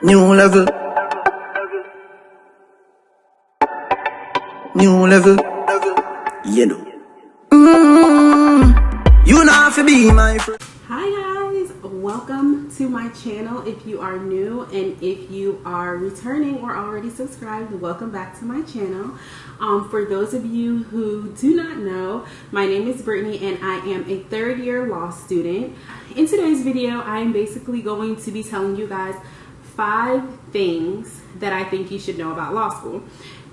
New level. New level. You know. You know have to be my friend. Hi guys, welcome to my channel. If you are new and if you are returning or already subscribed, welcome back to my channel. For those of you who do not know, my name is Brittany and I am a third-year law student. In today's video, I am basically going to be telling you guys 5 things that I think you should know about law school.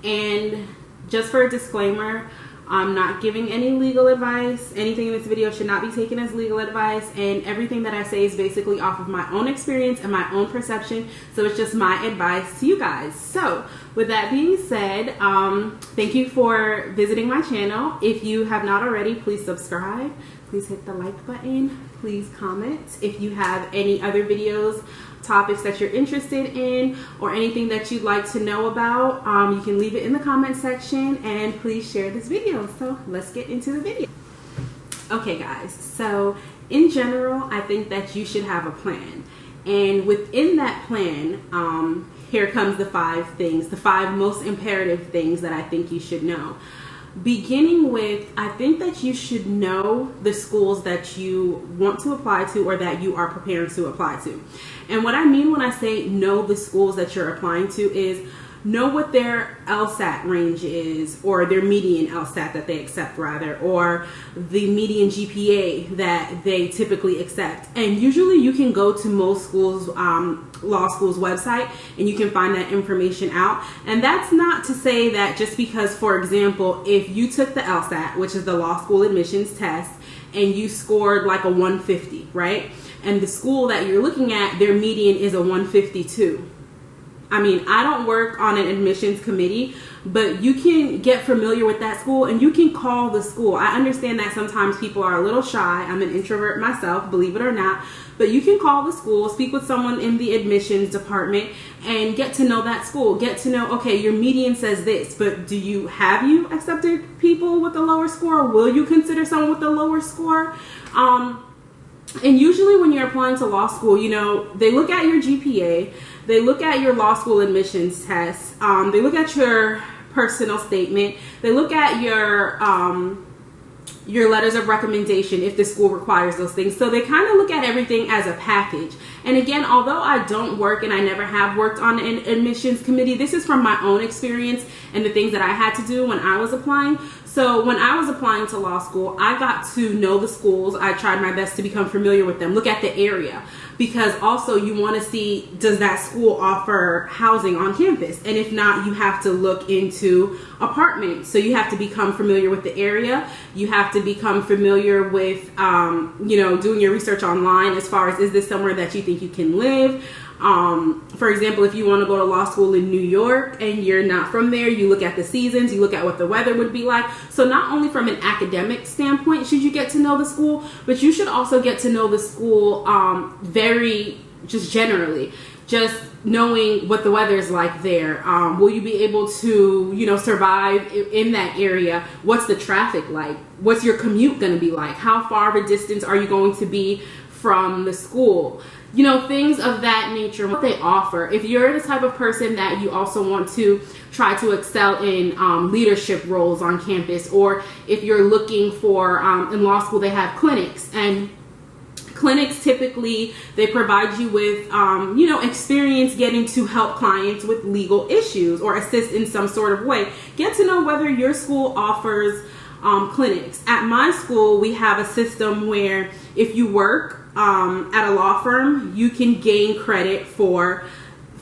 And just for a disclaimer, I'm not giving any legal advice. Anything in this video should not be taken as legal advice, and everything that I say is basically off of my own experience and my own perception, so it's just my advice to you guys. So with that being said, thank you for visiting my channel. If you have not already, please subscribe, please hit the like button, please comment. If you have any other videos, topics that you're interested in, or anything that you'd like to know about, you can leave it in the comment section, and please share this video. So let's get into the video. Okay guys, so in general, I think that you should have a plan, and within that plan, here comes the 5 things, the 5 most imperative things that I think you should know. Beginning with, I think that you should know the schools that you want to apply to or that you are preparing to apply to. And what I mean when I say know the schools that you're applying to is know what their LSAT range is, or their median LSAT that they accept rather, or the median GPA that they typically accept. And usually you can go to most schools, law school's website, and you can find that information out. And that's not to say that just because, for example, if you took the LSAT, which is the law school admissions test, and you scored like a 150, right? And the school that you're looking at, their median is a 152. I mean, I don't work on an admissions committee, but you can get familiar with that school and you can call the school. I understand that sometimes people are a little shy. I'm an introvert myself, believe it or not, but you can call the school, speak with someone in the admissions department, and get to know that school. Get to know, okay, your median says this, but have you accepted people with a lower score? Will you consider someone with a lower score? And usually when you're applying to law school, you know, they look at your GPA, they look at your law school admissions test, they look at your personal statement, they look at your letters of recommendation if the school requires those things. So they kind of look at everything as a package. And again, although I don't work and I never have worked on an admissions committee, this is from my own experience and the things that I had to do when I was applying. So when I was applying to law school, I got to know the schools. I tried my best to become familiar with them, look at the area, because also you want to see, does that school offer housing on campus? And if not, you have to look into apartments. So you have to become familiar with the area. You have to become familiar with, you know, doing your research online as far as, is this somewhere that you think you can live? For example, if you want to go to law school in New York and you're not from there, you look at the seasons, you look at what the weather would be like. So not only from an academic standpoint should you get to know the school, but you should also get to know the school very just generally, just knowing what the weather is like there. Will you be able to, you know, survive in that area? What's the traffic like? What's your commute going to be like? How far of a distance are you going to be from the school? You know, things of that nature, what they offer. If you're the type of person that you also want to try to excel in leadership roles on campus, or if you're looking for, in law school, they have clinics, and clinics typically, they provide you with, you know, experience getting to help clients with legal issues or assist in some sort of way. Get to know whether your school offers clinics. At my school, we have a system where if you work at a law firm, you can gain credit for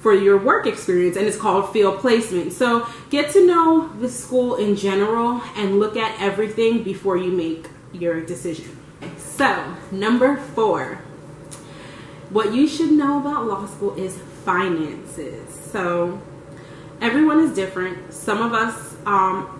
your work experience, and it's called field placement. So get to know the school in general and look at everything before you make your decision. So number 4, what you should know about law school is finances. So everyone is different. Some of us,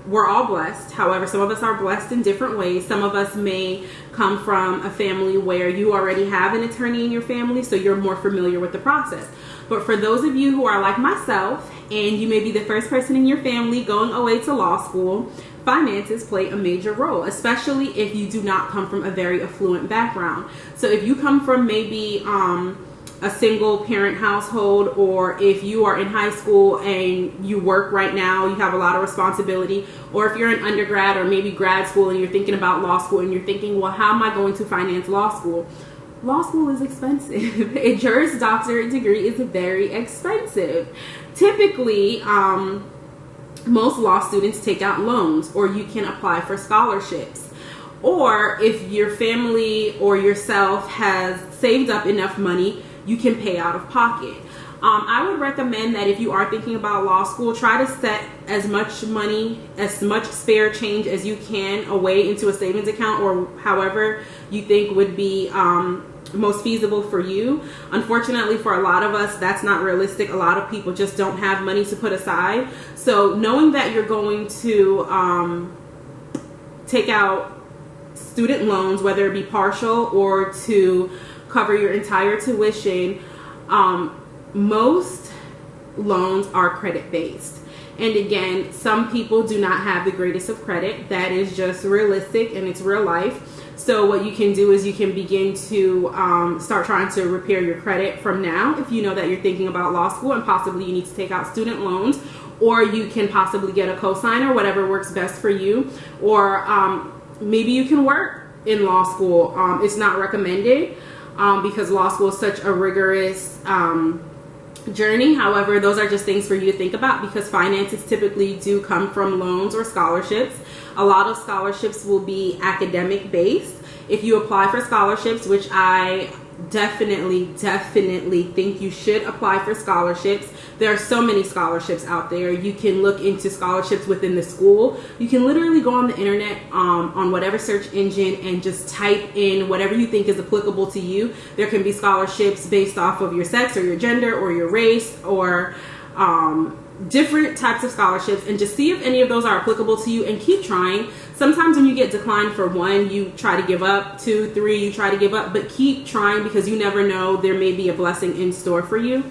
we're all blessed. However, some of us are blessed in different ways. Some of us may come from a family where you already have an attorney in your family, so you're more familiar with the process. But for those of you who are like myself, and you may be the first person in your family going away to law school, finances play a major role, especially if you do not come from a very affluent background. So if you come from maybe a single parent household, or if you are in high school and you work right now, you have a lot of responsibility, or if you're an undergrad or maybe grad school and you're thinking about law school and you're thinking, well, how am I going to finance law school? Law school is expensive. A Juris Doctorate degree is very expensive. Typically, most law students take out loans, or you can apply for scholarships. Or if your family or yourself has saved up enough money, you can pay out of pocket. I would recommend that if you are thinking about law school, try to set as much money, as much spare change as you can away into a savings account, or however you think would be most feasible for you. Unfortunately, for a lot of us, that's not realistic. A lot of people just don't have money to put aside. So knowing that you're going to take out student loans, whether it be partial or to cover your entire tuition, most loans are credit based. And again, some people do not have the greatest of credit. That is just realistic, and it's real life. So what you can do is you can begin to start trying to repair your credit from now, if you know that you're thinking about law school and possibly you need to take out student loans, or you can possibly get a cosigner, whatever works best for you. Or maybe you can work in law school. It's not recommended because law school is such a rigorous journey. However, those are just things for you to think about, because finances typically do come from loans or scholarships. A lot of scholarships will be academic based. If you apply for scholarships, which I definitely think you should apply for scholarships. There are so many scholarships out there. You can look into scholarships within the school. You can literally go on the internet on whatever search engine and just type in whatever you think is applicable to you. There can be scholarships based off of your sex or your gender or your race, or different types of scholarships, and just see if any of those are applicable to you and keep trying. Sometimes when you get declined for one, you try to give up. 2, 3, you try to give up, but keep trying, because you never know, there may be a blessing in store for you.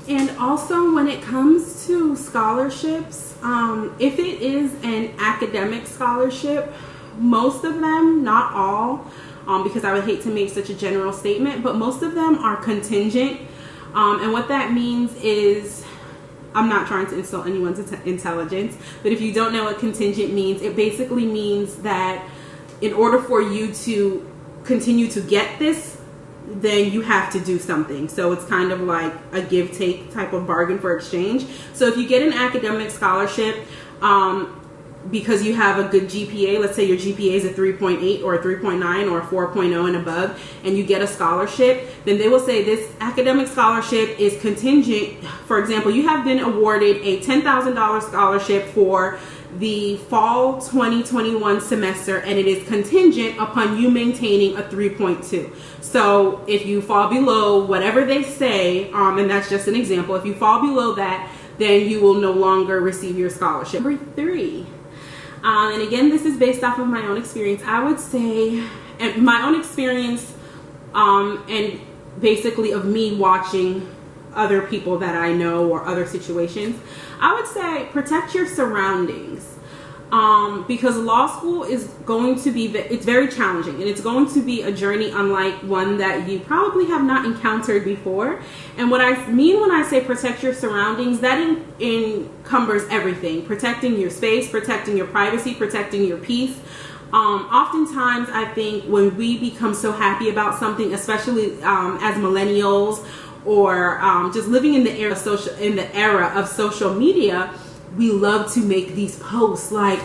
And also, when it comes to scholarships, if it is an academic scholarship, most of them, not all, because I would hate to make such a general statement, but most of them are contingent. And what that means is, I'm not trying to insult anyone's intelligence, but if you don't know what contingent means, it basically means that in order for you to continue to get this, then you have to do something. So it's kind of like a give-take type of bargain for exchange. So if you get an academic scholarship, because you have a good GPA, let's say your GPA is a 3.8 or a 3.9 or a 4.0 and above, and you get a scholarship, then they will say this academic scholarship is contingent. For example, you have been awarded a $10,000 scholarship for the fall 2021 semester, and it is contingent upon you maintaining a 3.2. So if you fall below whatever they say, and that's just an example, if you fall below that, then you will no longer receive your scholarship. Number 3. And again, this is based off of my own experience. I would say, and my own experience, and basically of me watching other people that I know or other situations, I would say protect your surroundings. Because law school is going to be, it's very challenging, and it's going to be a journey unlike one that you probably have not encountered before. And what I mean when I say protect your surroundings, that encumbers everything: protecting your space, protecting your privacy, protecting your peace. Oftentimes, I think when we become so happy about something, especially as millennials, or just living in the era of social media, we love to make these posts like,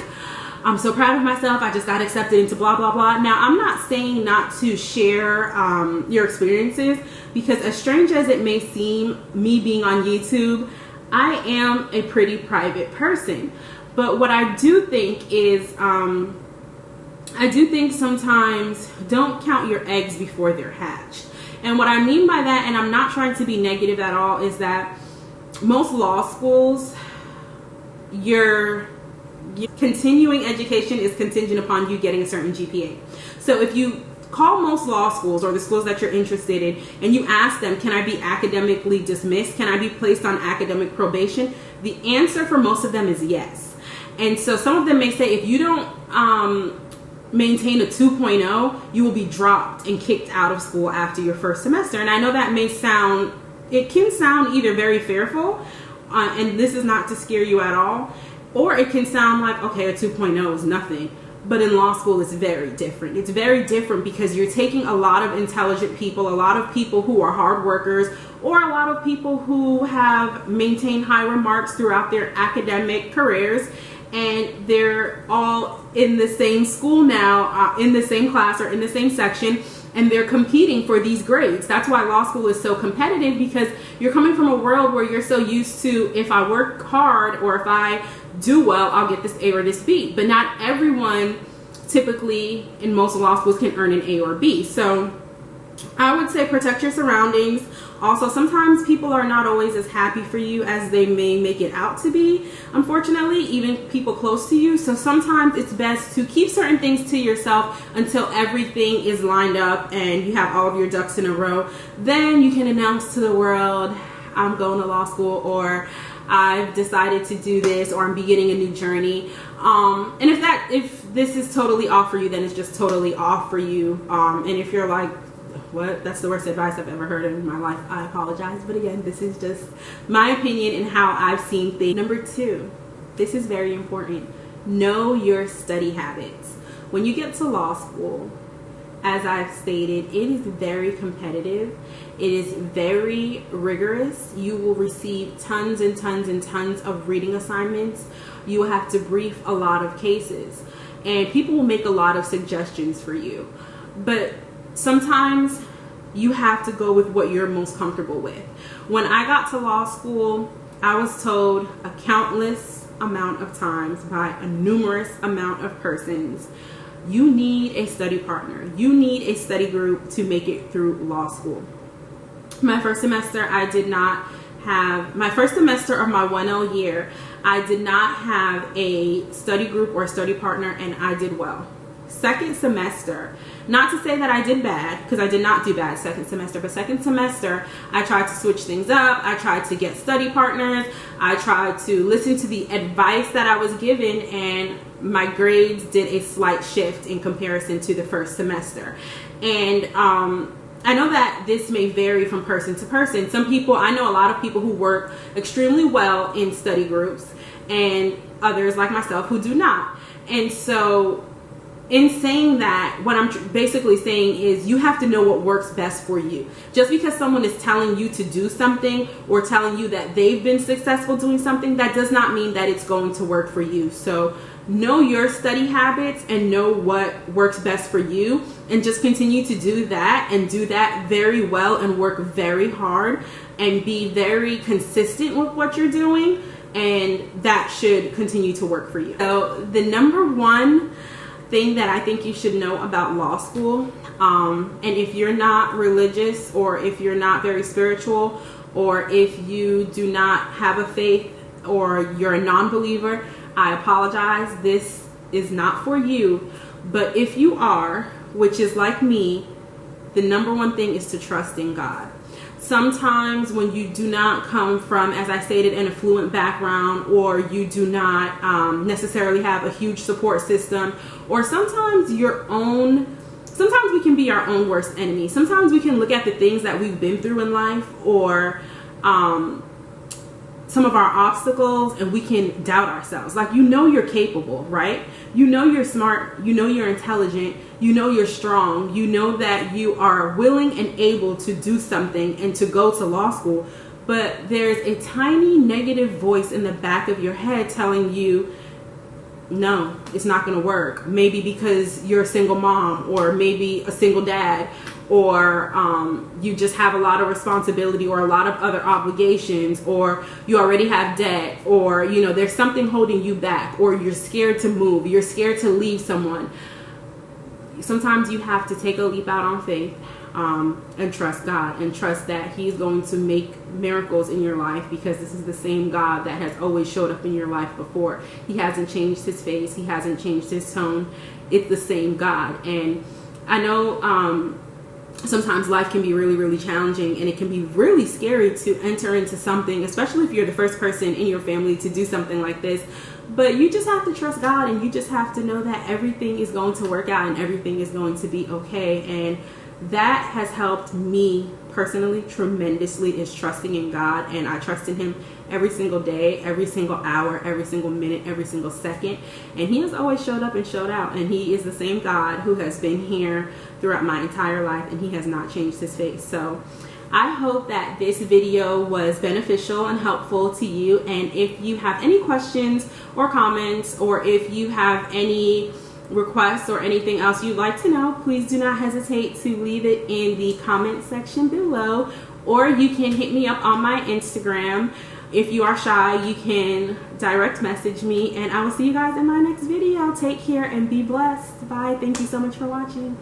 I'm so proud of myself, I just got accepted into blah blah blah. Now, I'm not saying not to share your experiences, because as strange as it may seem, me being on YouTube, I am a pretty private person. But what I do think is, I do think sometimes don't count your eggs before they're hatched. And what I mean by that, and I'm not trying to be negative at all, is that most law schools, your continuing education is contingent upon you getting a certain GPA. So if you call most law schools or the schools that you're interested in and you ask them, can I be academically dismissed? Can I be placed on academic probation? The answer for most of them is yes. And so some of them may say, if you don't maintain a 2.0, you will be dropped and kicked out of school after your first semester. And I know that may sound it can sound either very fearful, and this is not to scare you at all, or it can sound like, okay, a 2.0 is nothing. But in law school, it's very different. It's very different because you're taking a lot of intelligent people, a lot of people who are hard workers, or a lot of people who have maintained high remarks throughout their academic careers, and they're all in the same school now, in the same class or in the same section, and they're competing for these grades. That's why law school is so competitive, because you're coming from a world where you're so used to, if I work hard or if I do well, I'll get this A or this B. But not everyone typically in most law schools can earn an A or B. So I would say protect your surroundings. Also, sometimes people are not always as happy for you as they may make it out to be, unfortunately, even people close to you. So sometimes it's best to keep certain things to yourself until everything is lined up and you have all of your ducks in a row. Then you can announce to the world, I'm going to law school, or I've decided to do this, or I'm beginning a new journey. And if this is totally off for you, then it's just totally off for you. And if you're like, what? That's the worst advice I've ever heard in my life, I apologize. But again, this is just my opinion and how I've seen things. Number 2, this is very important. Know your study habits. When you get to law school, as I've stated, it is very competitive. It is very rigorous. You will receive tons and tons and tons of reading assignments. You will have to brief a lot of cases. And people will make a lot of suggestions for you. But sometimes you have to go with what you're most comfortable with. When I got to law school, I was told a countless amount of times by a numerous amount of persons, you need a study partner. You need a study group to make it through law school. My first semester, my first semester of my 1L year, I did not have a study group or a study partner, and I did well. Second semester, not to say that I did bad, because I did not do bad second semester, but second semester, I tried to switch things up. I tried to get study partners. I tried to listen to the advice that I was given, and my grades did a slight shift in comparison to the first semester. And I know that this may vary from person to person. I know a lot of people who work extremely well in study groups, and others like myself who do not. And so in saying that, what I'm basically saying is you have to know what works best for you. Just because someone is telling you to do something or telling you that they've been successful doing something, that does not mean that it's going to work for you. So know your study habits and know what works best for you, and just continue to do that, and do that very well, and work very hard and be very consistent with what you're doing, and that should continue to work for you. So the number 1 thing that I think you should know about law school, and if you're not religious, or if you're not very spiritual, or if you do not have a faith, or you're a non-believer, I apologize, this is not for you. But if you are, which is like me, the number 1 thing is to trust in God. Sometimes when you do not come from, as I stated, an affluent background, or you do not necessarily have a huge support system, or sometimes sometimes we can be our own worst enemy. Sometimes we can look at the things that we've been through in life, or some of our obstacles, and we can doubt ourselves. Like, you're capable, right? You're smart, you're intelligent, you're strong, that you are willing and able to do something and to go to law school, but there's a tiny negative voice in the back of your head telling you, no, it's not going to work. Maybe because you're a single mom, or maybe a single dad, or you just have a lot of responsibility, or a lot of other obligations, or you already have debt, or there's something holding you back, or you're scared to move, you're scared to leave someone. Sometimes you have to take a leap out on faith, and trust God, and trust that He's going to make miracles in your life, because this is the same God that has always showed up in your life before. He hasn't changed His face, He hasn't changed His tone. It's the same God. And I know sometimes life can be really, really challenging, and it can be really scary to enter into something, especially if you're the first person in your family to do something like this. But you just have to trust God, and you just have to know that everything is going to work out, and everything is going to be okay. And that has helped me personally tremendously is trusting in God, and I trust in him every single day, every single hour, every single minute, every single second. And he has always showed up and showed out, and he is the same God who has been here throughout my entire life, and he has not changed his face. So I hope that this video was beneficial and helpful to you. And if you have any questions or comments, or if you have any requests or anything else you'd like to know, please do not hesitate to leave it in the comment section below, or you can hit me up on my Instagram. If you are shy, you can direct message me, and I will see you guys in my next video. Take care and be blessed. Bye. Thank you so much for watching.